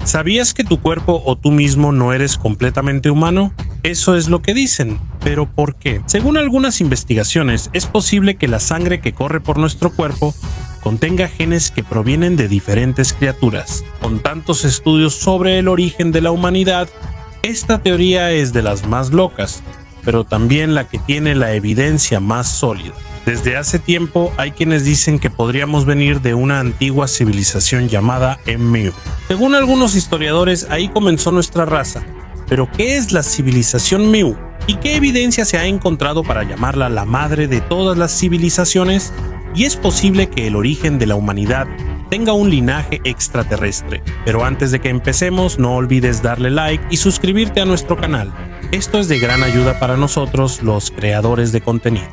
¿Sabías que tu cuerpo o tú mismo no eres completamente humano? Eso es lo que dicen, pero ¿por qué? Según algunas investigaciones, es posible que la sangre que corre por nuestro cuerpo contenga genes que provienen de diferentes criaturas. Con tantos estudios sobre el origen de la humanidad, esta teoría es de las más locas, pero también la que tiene la evidencia más sólida. Desde hace tiempo hay quienes dicen que podríamos venir de una antigua civilización llamada Mu. Según algunos historiadores, ahí comenzó nuestra raza. Pero ¿qué es la civilización Mu? ¿Y qué evidencia se ha encontrado para llamarla la madre de todas las civilizaciones? Y es posible que el origen de la humanidad tenga un linaje extraterrestre. Pero antes de que empecemos, no olvides darle like y suscribirte a nuestro canal. Esto es de gran ayuda para nosotros, los creadores de contenido.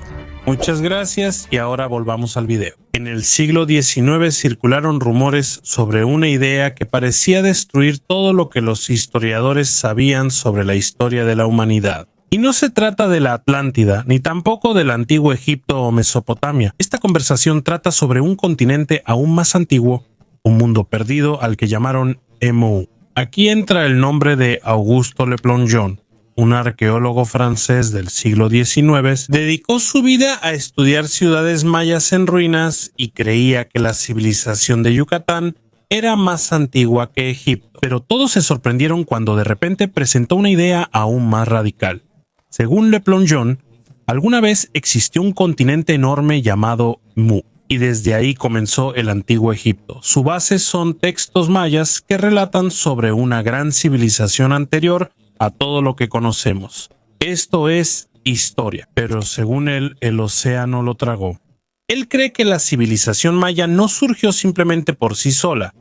Muchas gracias y ahora volvamos al video. En el siglo XIX circularon rumores sobre una idea que parecía destruir todo lo que los historiadores sabían sobre la historia de la humanidad. Y no se trata de la Atlántida, ni tampoco del antiguo Egipto o Mesopotamia. Esta conversación trata sobre un continente aún más antiguo, un mundo perdido al que llamaron Mu. Aquí entra el nombre de Auguste Le Plongeon. Un arqueólogo francés del siglo XIX, dedicó su vida a estudiar ciudades mayas en ruinas y creía que la civilización de Yucatán era más antigua que Egipto. Pero todos se sorprendieron cuando de repente presentó una idea aún más radical. Según Le Plongeon, alguna vez existió un continente enorme llamado Mu, y desde ahí comenzó el antiguo Egipto. Su base son textos mayas que relatan sobre una gran civilización anterior a todo lo que conocemos. Esto es historia, pero según él, el océano lo tragó. Él cree que la civilización maya no surgió simplemente por sí sola.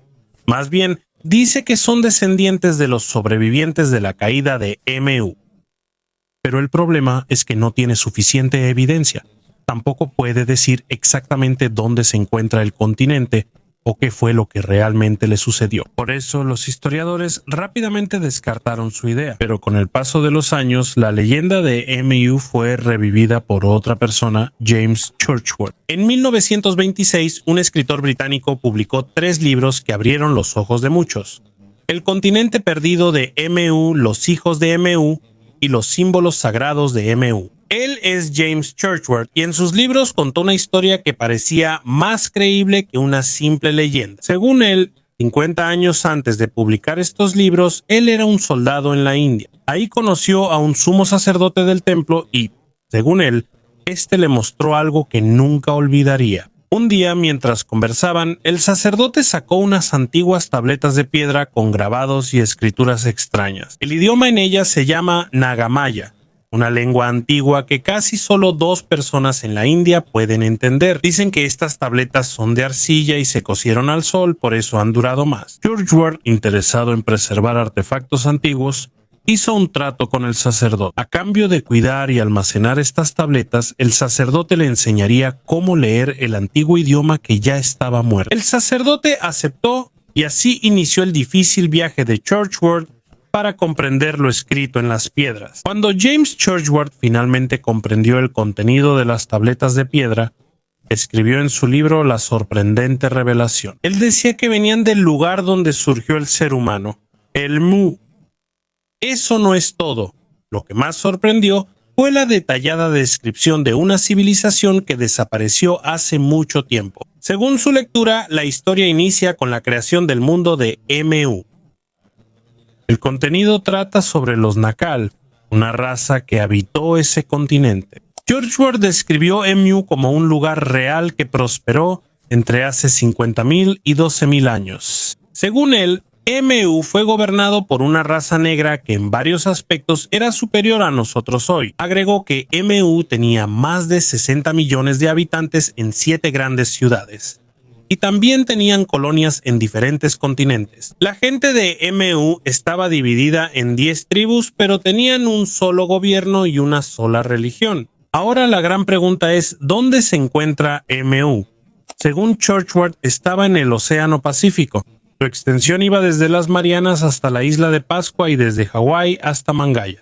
Más bien, dice que son descendientes de los sobrevivientes de la caída de Mu. Pero el problema es que no tiene suficiente evidencia. Tampoco puede decir exactamente dónde se encuentra el continente o qué fue lo que realmente le sucedió. Por eso los historiadores rápidamente descartaron su idea, pero con el paso de los años la leyenda de Mu fue revivida por otra persona, James Churchward. En 1926, un escritor británico publicó 3 libros que abrieron los ojos de muchos: El continente perdido de Mu, Los hijos de Mu y Los símbolos sagrados de Mu. Él es James Churchward y en sus libros contó una historia que parecía más creíble que una simple leyenda. Según él, 50 años antes de publicar estos libros, él era un soldado en la India. Ahí conoció a un sumo sacerdote del templo y, según él, este le mostró algo que nunca olvidaría. Un día, mientras conversaban, el sacerdote sacó unas antiguas tabletas de piedra con grabados y escrituras extrañas. El idioma en ellas se llama Nagamaya, una lengua antigua que casi solo 2 personas en la India pueden entender. Dicen que estas tabletas son de arcilla y se cocieron al sol, por eso han durado más. Churchward, interesado en preservar artefactos antiguos, hizo un trato con el sacerdote. A cambio de cuidar y almacenar estas tabletas, el sacerdote le enseñaría cómo leer el antiguo idioma que ya estaba muerto. El sacerdote aceptó y así inició el difícil viaje de Churchward para comprender lo escrito en las piedras. Cuando James Churchward finalmente comprendió el contenido de las tabletas de piedra, escribió en su libro La sorprendente revelación. Él decía que venían del lugar donde surgió el ser humano, el Mu. Eso no es todo. Lo que más sorprendió fue la detallada descripción de una civilización que desapareció hace mucho tiempo. Según su lectura, la historia inicia con la creación del mundo de Mu. El contenido trata sobre los Nakal, una raza que habitó ese continente. Churchward describió Mu como un lugar real que prosperó entre hace 50.000 y 12.000 años. Según él, Mu fue gobernado por una raza negra que en varios aspectos era superior a nosotros hoy. Agregó que Mu tenía más de 60 millones de habitantes en 7 grandes ciudades. Y también tenían colonias en diferentes continentes. La gente de Mu estaba dividida en 10 tribus, pero tenían un solo gobierno y una sola religión. Ahora la gran pregunta es, ¿dónde se encuentra Mu? Según Churchward, estaba en el Océano Pacífico. Su extensión iba desde las Marianas hasta la isla de Pascua y desde Hawái hasta Mangaya.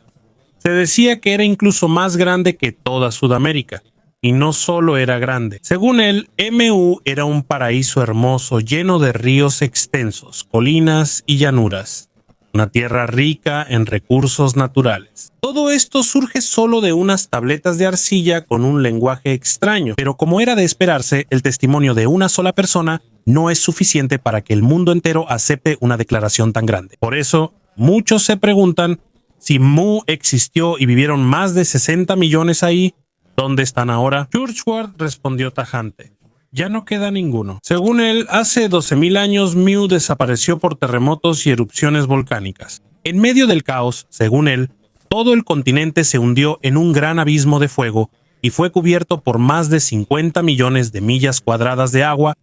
Se decía que era incluso más grande que toda Sudamérica. Y no solo era grande. Según él, Mu era un paraíso hermoso lleno de ríos extensos, colinas y llanuras. Una tierra rica en recursos naturales. Todo esto surge solo de unas tabletas de arcilla con un lenguaje extraño, pero como era de esperarse, el testimonio de una sola persona no es suficiente para que el mundo entero acepte una declaración tan grande. Por eso, muchos se preguntan si Mu existió y vivieron más de 60 millones ahí. ¿Dónde están ahora? Churchward respondió tajante. Ya no queda ninguno. Según él, hace 12.000 años Mu desapareció por terremotos y erupciones volcánicas. En medio del caos, según él, todo el continente se hundió en un gran abismo de fuego y fue cubierto por más de 50 millones de millas cuadradas de agua.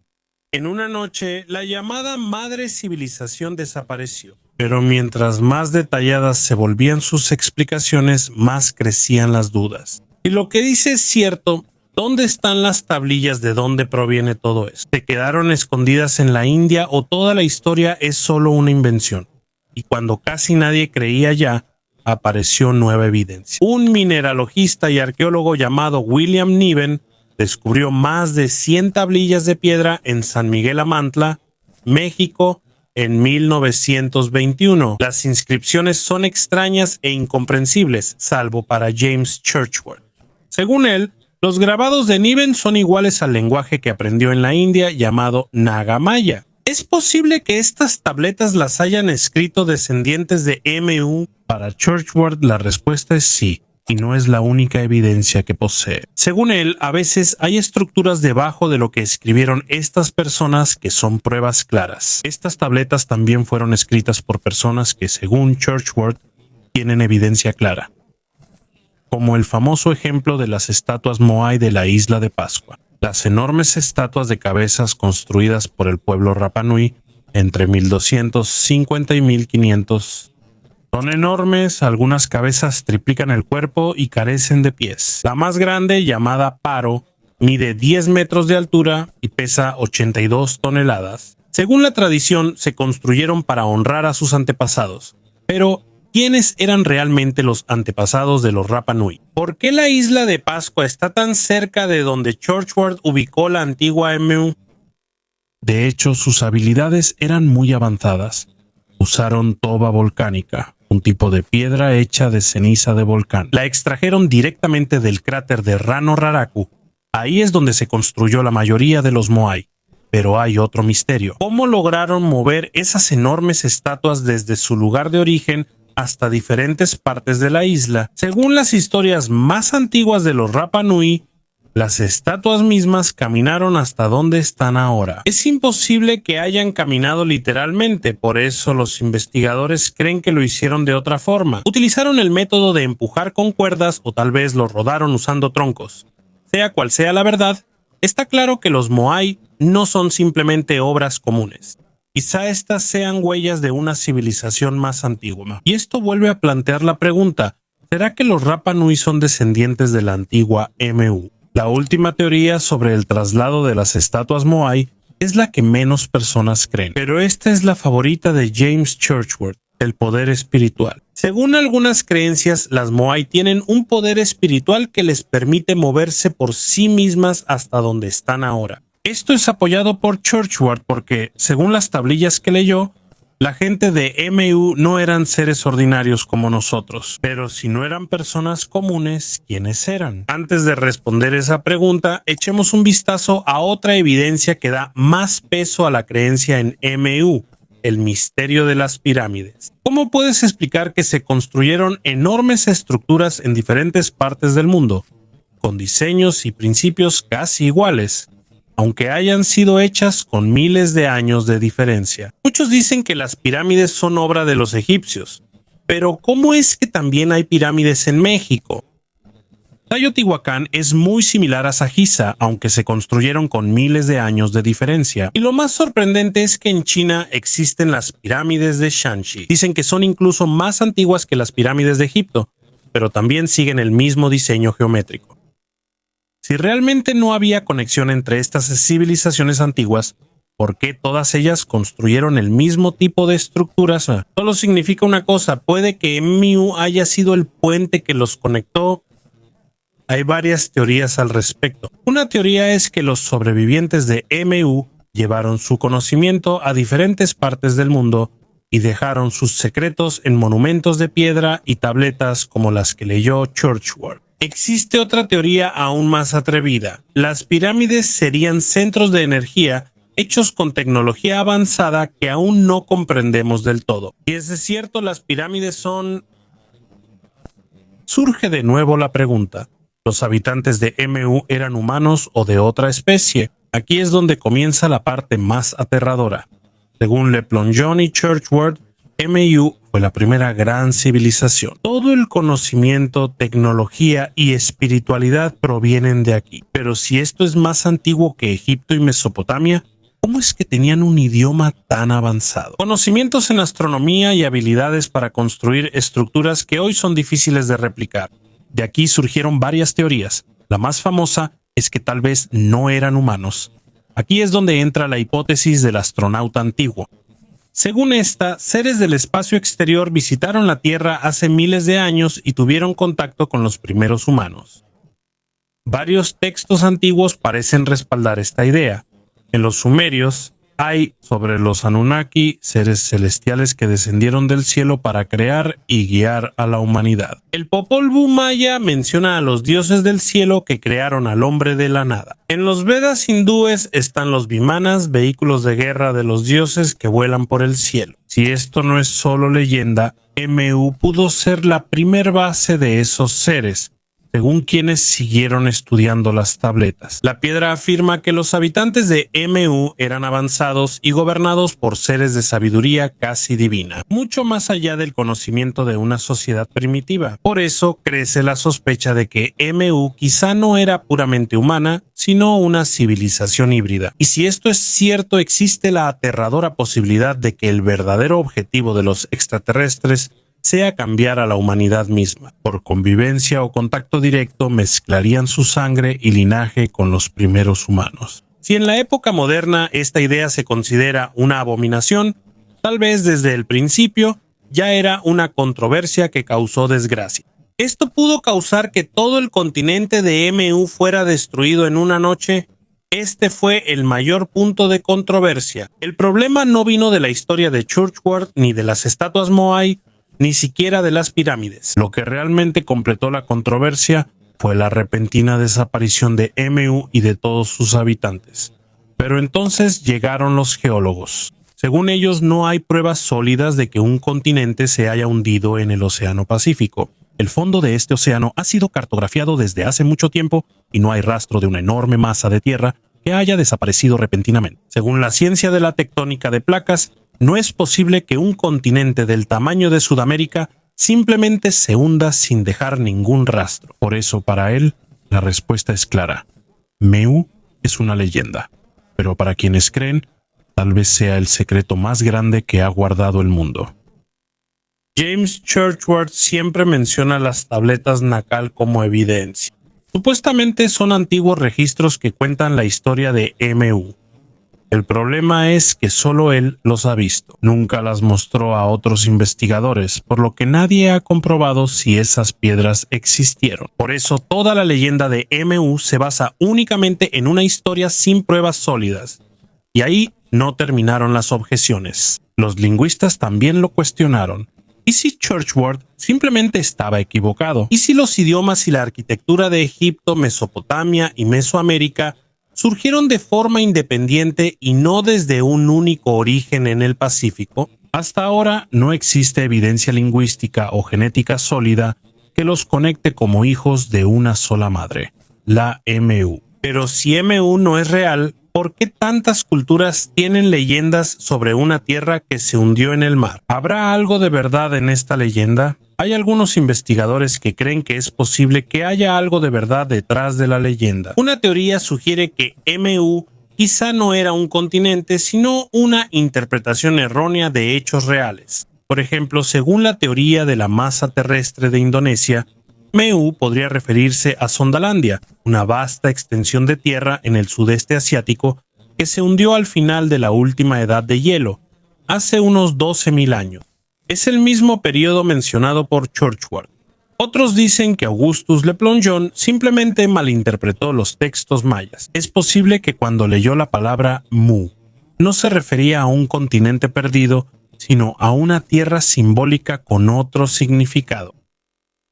En una noche, la llamada madre civilización desapareció. Pero mientras más detalladas se volvían sus explicaciones, más crecían las dudas. Y lo que dice es cierto. ¿Dónde están las tablillas de dónde proviene todo esto? ¿Se quedaron escondidas en la India o toda la historia es solo una invención? Y cuando casi nadie creía ya, apareció nueva evidencia. Un mineralogista y arqueólogo llamado William Niven descubrió más de 100 tablillas de piedra en San Miguel Amantla, México, en 1921. Las inscripciones son extrañas e incomprensibles, salvo para James Churchward. Según él, los grabados de Niven son iguales al lenguaje que aprendió en la India llamado Nagamaya. ¿Es posible que estas tabletas las hayan escrito descendientes de Mu? Para Churchward la respuesta es sí, y no es la única evidencia que posee. Según él, a veces hay estructuras debajo de lo que escribieron estas personas que son pruebas claras. Estas tabletas también fueron escritas por personas que, según Churchward, tienen evidencia clara, como el famoso ejemplo de las estatuas Moai de la isla de Pascua. Las enormes estatuas de cabezas construidas por el pueblo Rapa Nui entre 1250 y 1500 son enormes, algunas cabezas triplican el cuerpo y carecen de pies. La más grande, llamada Paro, mide 10 metros de altura y pesa 82 toneladas. Según la tradición, se construyeron para honrar a sus antepasados. Pero ¿quiénes eran realmente los antepasados de los Rapa Nui? ¿Por qué la isla de Pascua está tan cerca de donde Churchward ubicó la antigua Mu? De hecho, sus habilidades eran muy avanzadas. Usaron toba volcánica, un tipo de piedra hecha de ceniza de volcán. La extrajeron directamente del cráter de Rano Raraku. Ahí es donde se construyó la mayoría de los Moai. Pero hay otro misterio. ¿Cómo lograron mover esas enormes estatuas desde su lugar de origen hasta diferentes partes de la isla? Según las historias más antiguas de los Rapa Nui, las estatuas mismas caminaron hasta donde están ahora. Es imposible que hayan caminado literalmente, por eso los investigadores creen que lo hicieron de otra forma. Utilizaron el método de empujar con cuerdas o tal vez lo rodaron usando troncos. Sea cual sea la verdad, está claro que los Moai no son simplemente obras comunes. Quizá estas sean huellas de una civilización más antigua. Y esto vuelve a plantear la pregunta, ¿será que los Rapa Nui son descendientes de la antigua Mu? La última teoría sobre el traslado de las estatuas Moai es la que menos personas creen, pero esta es la favorita de James Churchward, el poder espiritual. Según algunas creencias, las Moai tienen un poder espiritual que les permite moverse por sí mismas hasta donde están ahora. Esto es apoyado por Churchward porque, según las tablillas que leyó, la gente de Mu no eran seres ordinarios como nosotros. Pero si no eran personas comunes, ¿quiénes eran? Antes de responder esa pregunta, echemos un vistazo a otra evidencia que da más peso a la creencia en Mu, el misterio de las pirámides. ¿Cómo puedes explicar que se construyeron enormes estructuras en diferentes partes del mundo, con diseños y principios casi iguales, aunque hayan sido hechas con miles de años de diferencia? Muchos dicen que las pirámides son obra de los egipcios, pero ¿cómo es que también hay pirámides en México? Teotihuacán es muy similar a Sagiza, aunque se construyeron con miles de años de diferencia. Y lo más sorprendente es que en China existen las pirámides de Shanxi. Dicen que son incluso más antiguas que las pirámides de Egipto, pero también siguen el mismo diseño geométrico. Si realmente no había conexión entre estas civilizaciones antiguas, ¿por qué todas ellas construyeron el mismo tipo de estructuras? Solo significa una cosa, puede que Mu haya sido el puente que los conectó. Hay varias teorías al respecto. Una teoría es que los sobrevivientes de MU llevaron su conocimiento a diferentes partes del mundo y dejaron sus secretos en monumentos de piedra y tabletas como las que leyó Churchward. Existe otra teoría aún más atrevida. Las pirámides serían centros de energía hechos con tecnología avanzada que aún no comprendemos del todo. Y es cierto, las pirámides son... Surge de nuevo la pregunta: ¿los habitantes de MU eran humanos o de otra especie? Aquí es donde comienza la parte más aterradora. Según Le Plongeon y Churchward, MU fue la primera gran civilización. Todo el conocimiento, tecnología y espiritualidad provienen de aquí. Pero si esto es más antiguo que Egipto y Mesopotamia, ¿cómo es que tenían un idioma tan avanzado? Conocimientos en astronomía y habilidades para construir estructuras que hoy son difíciles de replicar. De aquí surgieron varias teorías. La más famosa es que tal vez no eran humanos. Aquí es donde entra la hipótesis del astronauta antiguo. Según esta, seres del espacio exterior visitaron la Tierra hace miles de años y tuvieron contacto con los primeros humanos. Varios textos antiguos parecen respaldar esta idea. En los sumerios hay sobre los Anunnaki, seres celestiales que descendieron del cielo para crear y guiar a la humanidad. El Popol Vuh maya menciona a los dioses del cielo que crearon al hombre de la nada. En los Vedas hindúes están los Vimanas, vehículos de guerra de los dioses que vuelan por el cielo. Si esto no es solo leyenda, MU pudo ser la primer base de esos seres, según quienes siguieron estudiando las tabletas. La piedra afirma que los habitantes de MU eran avanzados y gobernados por seres de sabiduría casi divina, mucho más allá del conocimiento de una sociedad primitiva. Por eso crece la sospecha de que MU quizá no era puramente humana, sino una civilización híbrida. Y si esto es cierto, existe la aterradora posibilidad de que el verdadero objetivo de los extraterrestres sea cambiar a la humanidad misma. Por convivencia o contacto directo mezclarían su sangre y linaje con los primeros humanos. Si en la época moderna esta idea se considera una abominación, tal vez desde el principio ya era una controversia que causó desgracia. ¿Esto pudo causar que todo el continente de MU fuera destruido en una noche? Este fue el mayor punto de controversia. El problema no vino de la historia de Churchward ni de las estatuas Moai, ni siquiera de las pirámides. Lo que realmente completó la controversia fue la repentina desaparición de MU y de todos sus habitantes. Pero entonces llegaron los geólogos. Según ellos, no hay pruebas sólidas de que un continente se haya hundido en el Océano Pacífico. El fondo de este océano ha sido cartografiado desde hace mucho tiempo y no hay rastro de una enorme masa de tierra que haya desaparecido repentinamente. Según la ciencia de la tectónica de placas, no es posible que un continente del tamaño de Sudamérica simplemente se hunda sin dejar ningún rastro. Por eso, para él, la respuesta es clara. MU es una leyenda, pero para quienes creen, tal vez sea el secreto más grande que ha guardado el mundo. James Churchward siempre menciona las tabletas Nakal como evidencia. Supuestamente son antiguos registros que cuentan la historia de MU. El problema es que solo él los ha visto. Nunca las mostró a otros investigadores, por lo que nadie ha comprobado si esas piedras existieron. Por eso toda la leyenda de MU se basa únicamente en una historia sin pruebas sólidas. Y ahí no terminaron las objeciones. Los lingüistas también lo cuestionaron. ¿Y si Churchward simplemente estaba equivocado? ¿Y si los idiomas y la arquitectura de Egipto, Mesopotamia y Mesoamérica surgieron de forma independiente y no desde un único origen en el Pacífico? Hasta ahora no existe evidencia lingüística o genética sólida que los conecte como hijos de una sola madre, la MU. Pero si MU no es real, ¿por qué tantas culturas tienen leyendas sobre una tierra que se hundió en el mar? ¿Habrá algo de verdad en esta leyenda? Hay algunos investigadores que creen que es posible que haya algo de verdad detrás de la leyenda. Una teoría sugiere que MU quizá no era un continente, sino una interpretación errónea de hechos reales. Por ejemplo, según la teoría de la masa terrestre de Indonesia, MU podría referirse a Sondalandia, una vasta extensión de tierra en el sudeste asiático que se hundió al final de la última edad de hielo, hace unos 12.000 años. Es el mismo periodo mencionado por Churchward. Otros dicen que Augustus Le Plongeon simplemente malinterpretó los textos mayas. Es posible que cuando leyó la palabra Mu, no se refería a un continente perdido, sino a una tierra simbólica con otro significado.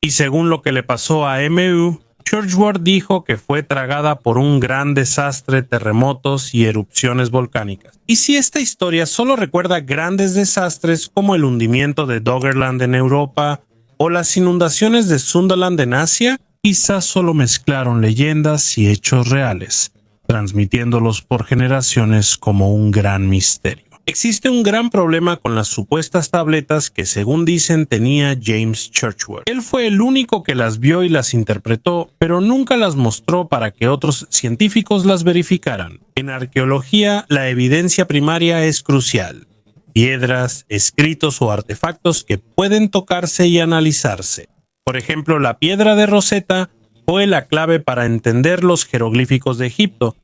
Y según lo que le pasó a Mu, Churchward dijo que fue tragada por un gran desastre, terremotos y erupciones volcánicas. Y si esta historia solo recuerda grandes desastres como el hundimiento de Doggerland en Europa o las inundaciones de Sundaland en Asia, quizás solo mezclaron leyendas y hechos reales, transmitiéndolos por generaciones como un gran misterio. Existe un gran problema con las supuestas tabletas que, según dicen, tenía James Churchward. Él fue el único que las vio y las interpretó, pero nunca las mostró para que otros científicos las verificaran. En arqueología, la evidencia primaria es crucial. Piedras, escritos o artefactos que pueden tocarse y analizarse. Por ejemplo, la piedra de Rosetta fue la clave para entender los jeroglíficos de Egipto,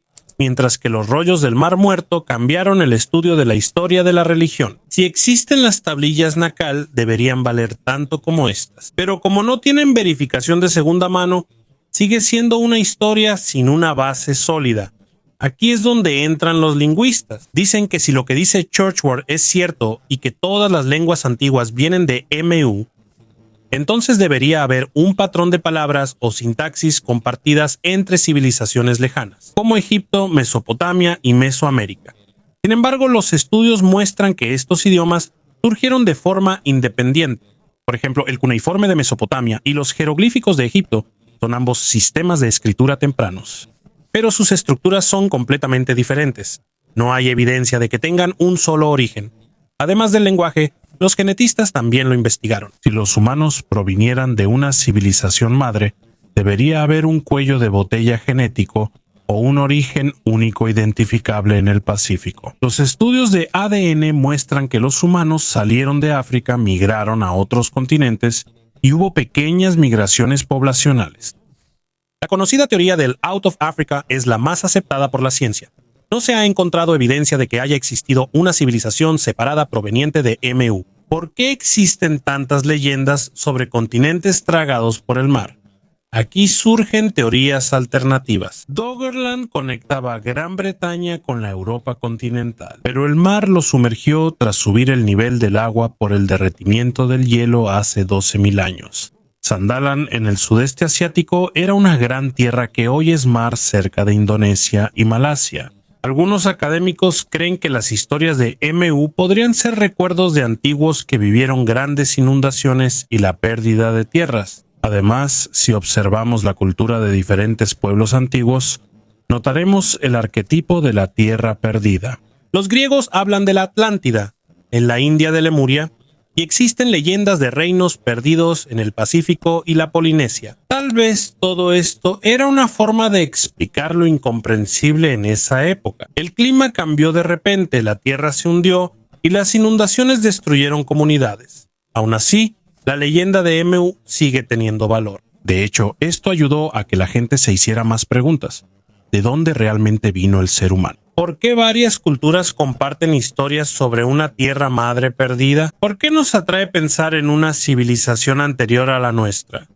mientras que los rollos del Mar Muerto cambiaron el estudio de la historia de la religión. Si existen las tablillas Nakal, deberían valer tanto como estas. Pero como no tienen verificación de segunda mano, sigue siendo una historia sin una base sólida. Aquí es donde entran los lingüistas. Dicen que si lo que dice Churchward es cierto y que todas las lenguas antiguas vienen de Mu, entonces debería haber un patrón de palabras o sintaxis compartidas entre civilizaciones lejanas, como Egipto, Mesopotamia y Mesoamérica. Sin embargo, los estudios muestran que estos idiomas surgieron de forma independiente. Por ejemplo, el cuneiforme de Mesopotamia y los jeroglíficos de Egipto son ambos sistemas de escritura tempranos, pero sus estructuras son completamente diferentes. No hay evidencia de que tengan un solo origen. Además del lenguaje, los genetistas también lo investigaron. Si los humanos provinieran de una civilización madre, debería haber un cuello de botella genético o un origen único identificable en el Pacífico. Los estudios de ADN muestran que los humanos salieron de África, migraron a otros continentes y hubo pequeñas migraciones poblacionales. La conocida teoría del Out of Africa es la más aceptada por la ciencia. No se ha encontrado evidencia de que haya existido una civilización separada proveniente de Mu. ¿Por qué existen tantas leyendas sobre continentes tragados por el mar? Aquí surgen teorías alternativas. Doggerland conectaba Gran Bretaña con la Europa continental, pero el mar lo sumergió tras subir el nivel del agua por el derretimiento del hielo hace 12.000 años. Sandalan, en el sudeste asiático, era una gran tierra que hoy es mar cerca de Indonesia y Malasia. Algunos académicos creen que las historias de Mu podrían ser recuerdos de antiguos que vivieron grandes inundaciones y la pérdida de tierras. Además, si observamos la cultura de diferentes pueblos antiguos, notaremos el arquetipo de la tierra perdida. Los griegos hablan de la Atlántida, en la India de Lemuria, y existen leyendas de reinos perdidos en el Pacífico y la Polinesia. Tal vez todo esto era una forma de explicar lo incomprensible en esa época. El clima cambió de repente, la tierra se hundió y las inundaciones destruyeron comunidades. Aún así, la leyenda de Mu sigue teniendo valor. De hecho, esto ayudó a que la gente se hiciera más preguntas. ¿De dónde realmente vino el ser humano? ¿Por qué varias culturas comparten historias sobre una tierra madre perdida? ¿Por qué nos atrae pensar en una civilización anterior a la nuestra?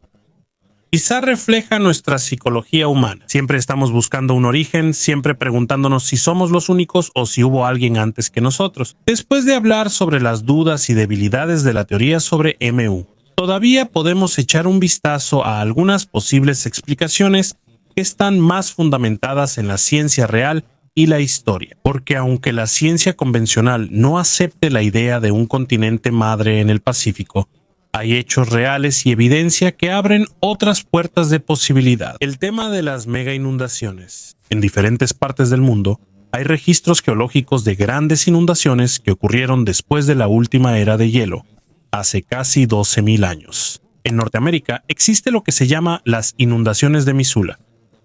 Quizá refleja nuestra psicología humana. Siempre estamos buscando un origen, siempre preguntándonos si somos los únicos o si hubo alguien antes que nosotros. Después de hablar sobre las dudas y debilidades de la teoría sobre Mu, todavía podemos echar un vistazo a algunas posibles explicaciones que están más fundamentadas en la ciencia real y la historia, porque aunque la ciencia convencional no acepte la idea de un continente madre en el Pacífico, hay hechos reales y evidencia que abren otras puertas de posibilidad. El tema de las mega inundaciones. En diferentes partes del mundo hay registros geológicos de grandes inundaciones que ocurrieron después de la última era de hielo, hace casi 12.000 años. En Norteamérica existe lo que se llama las inundaciones de Missoula,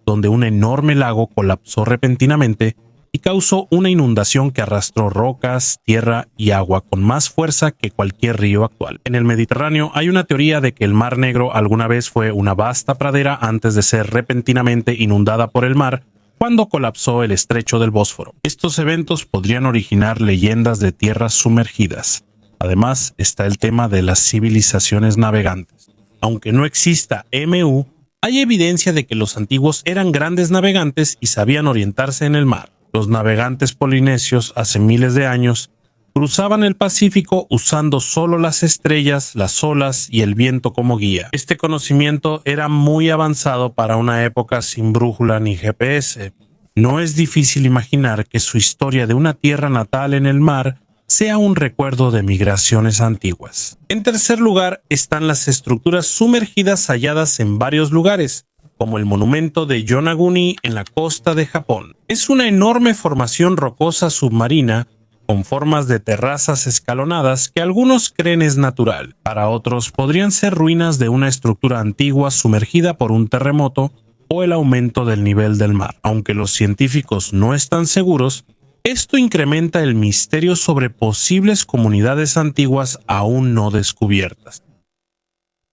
donde un enorme lago colapsó repentinamente y causó una inundación que arrastró rocas, tierra y agua con más fuerza que cualquier río actual. En el Mediterráneo hay una teoría de que el Mar Negro alguna vez fue una vasta pradera antes de ser repentinamente inundada por el mar cuando colapsó el estrecho del Bósforo. Estos eventos podrían originar leyendas de tierras sumergidas. Además, está el tema de las civilizaciones navegantes. Aunque no exista MU, hay evidencia de que los antiguos eran grandes navegantes y sabían orientarse en el mar. Los navegantes polinesios, hace miles de años, cruzaban el Pacífico usando solo las estrellas, las olas y el viento como guía. Este conocimiento era muy avanzado para una época sin brújula ni GPS. No es difícil imaginar que su historia de una tierra natal en el mar sea un recuerdo de migraciones antiguas. En tercer lugar están las estructuras sumergidas halladas en varios lugares, como el monumento de Yonaguni en la costa de Japón. Es una enorme formación rocosa submarina con formas de terrazas escalonadas que algunos creen es natural. Para otros podrían ser ruinas de una estructura antigua sumergida por un terremoto o el aumento del nivel del mar. Aunque los científicos no están seguros, esto incrementa el misterio sobre posibles comunidades antiguas aún no descubiertas.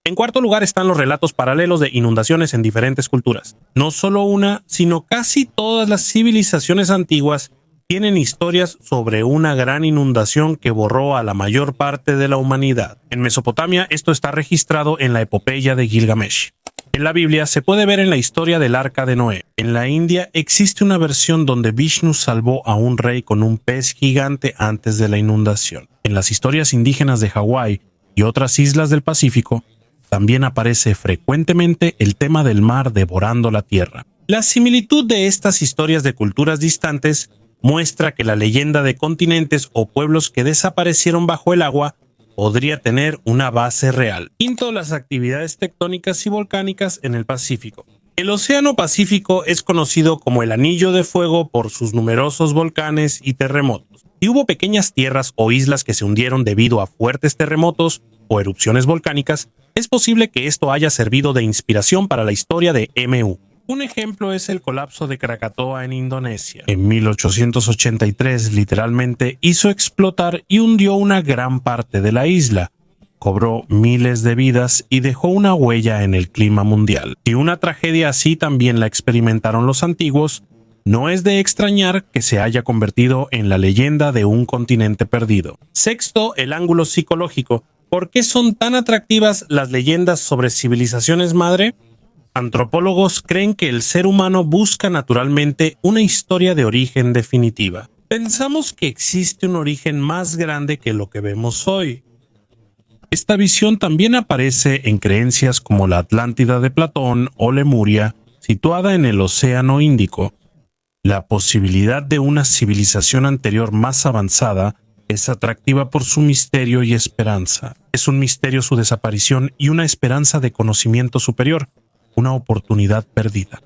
En cuarto lugar están los relatos paralelos de inundaciones en diferentes culturas. No solo una, sino casi todas las civilizaciones antiguas tienen historias sobre una gran inundación que borró a la mayor parte de la humanidad. En Mesopotamia esto está registrado en la epopeya de Gilgamesh. En la Biblia se puede ver en la historia del Arca de Noé. En la India existe una versión donde Vishnu salvó a un rey con un pez gigante antes de la inundación. En las historias indígenas de Hawái y otras islas del Pacífico, también aparece frecuentemente el tema del mar devorando la tierra. La similitud de estas historias de culturas distantes muestra que la leyenda de continentes o pueblos que desaparecieron bajo el agua podría tener una base real. Quinto, las actividades tectónicas y volcánicas en el Pacífico. El Océano Pacífico es conocido como el Anillo de Fuego por sus numerosos volcanes y terremotos. Si hubo pequeñas tierras o islas que se hundieron debido a fuertes terremotos o erupciones volcánicas, es posible que esto haya servido de inspiración para la historia de MU. Un ejemplo es el colapso de Krakatoa en Indonesia. En 1883 literalmente hizo explotar y hundió una gran parte de la isla. Cobró miles de vidas y dejó una huella en el clima mundial. Si una tragedia así también la experimentaron los antiguos, no es de extrañar que se haya convertido en la leyenda de un continente perdido. Sexto, el ángulo psicológico. ¿Por qué son tan atractivas las leyendas sobre civilizaciones madre? Antropólogos creen que el ser humano busca naturalmente una historia de origen definitiva. Pensamos que existe un origen más grande que lo que vemos hoy. Esta visión también aparece en creencias como la Atlántida de Platón o Lemuria, situada en el Océano Índico. La posibilidad de una civilización anterior más avanzada es atractiva por su misterio y esperanza. Es un misterio su desaparición y una esperanza de conocimiento superior, una oportunidad perdida.